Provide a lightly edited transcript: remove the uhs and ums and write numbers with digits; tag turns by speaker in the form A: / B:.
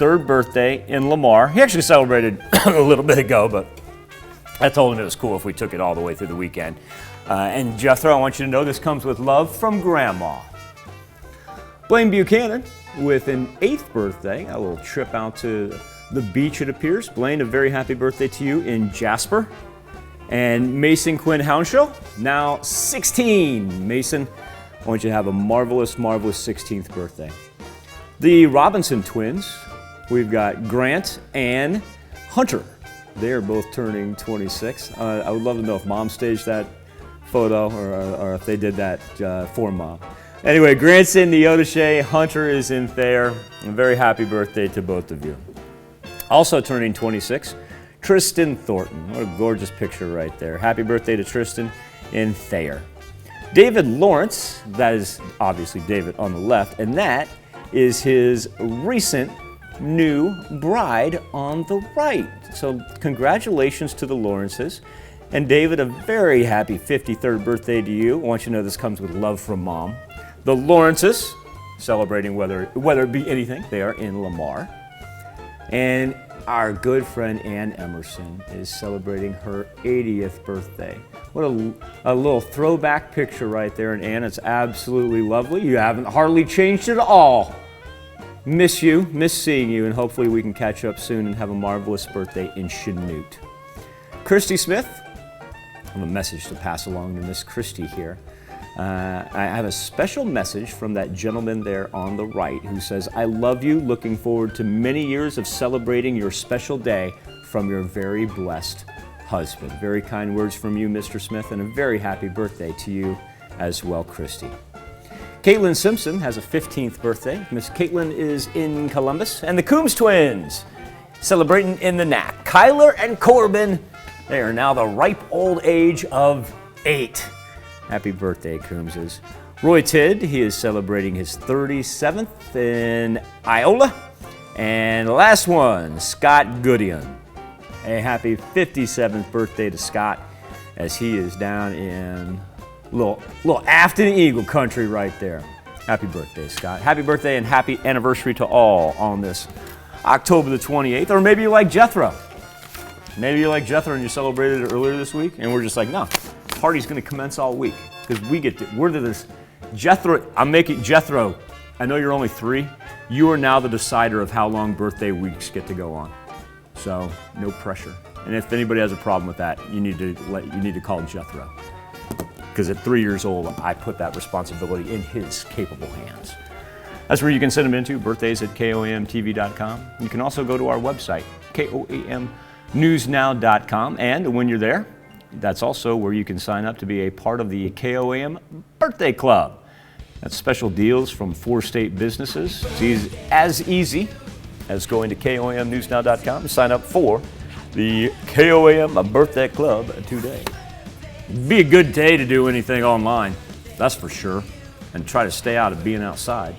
A: 3rd birthday in Lamar. He actually celebrated a little bit ago, but I told him it was cool if we took it all the way through the weekend. And Jethro, I want you to know this comes with love from Grandma. Blaine Buchanan with an 8th birthday. A little trip out to the beach, it appears. Blaine, a very happy birthday to you in Jasper. And Mason QUINN-HOENSHELL, now 16. Mason, I want you to have a marvelous, marvelous 16th birthday. The Robinson twins, we've got Grant and Hunter. They're both turning 26. I would love to know if Mom staged that photo or if they did that for Mom. Anyway, Grant's in Neodesha, Hunter is in Thayer. A very happy birthday to both of you. Also turning 26, Tristan Thornton. What a gorgeous picture right there. Happy birthday to Tristan in Thayer. David Lawrence, that is obviously David on the left, and that is his recent new bride on the right. So congratulations to the Lawrences. And David, a very happy 53rd birthday to you. I want you to know this comes with love from Mom. The Lawrences, celebrating whether it be anything, they are in Lamar. And our good friend Ann Emerson is celebrating her 80th birthday. What a little throwback picture right there. And Ann, it's absolutely lovely. You haven't hardly changed at all. Miss you, miss seeing you, and hopefully we can catch up soon and have a marvelous birthday in Chanute. Christy Smith, I have a message to pass along to Miss Christy here. I have a special message from that gentleman there on the right who says, I love you, looking forward to many years of celebrating your special day from your very blessed husband. Very kind words from you, Mr. Smith, and a very happy birthday to you as well, Christy. Caitlin Simpson has a 15th birthday. Miss Caitlin is in Columbus. And the Coombs twins celebrating in the NAC. Kyler and Corbin, they are now the ripe old age of 8. Happy birthday, Coomses. Roy Tidd, he is celebrating his 37th in Iola. And the last one, Scott Goodeyon. A happy 57th birthday to Scott as he is down in little Afton Eagle country right there. Happy birthday, Scott. Happy birthday and happy anniversary to all on this October the 28th. Or maybe you like Jethro. Maybe you like Jethro and you celebrated it earlier this week, and we're just like, no, party's gonna commence all week because we're to this. Jethro, I'm making Jethro, I know you're only 3. You are now the decider of how long birthday weeks get to go on. So no pressure. And if anybody has a problem with that, you need to call Jethro. Because at 3 years old, I put that responsibility in his capable hands. That's where you can send them into, birthdays at KOAMTV.com. You can also go to our website, KOAMNewsNow.com. And when you're there, that's also where you can sign up to be a part of the KOAM Birthday Club. That's special deals from 4 state businesses. It's as easy as going to KOAMNewsNow.com to sign up for the KOAM Birthday Club today. Be a good day to do anything online, that's for sure, and try to stay out of being outside.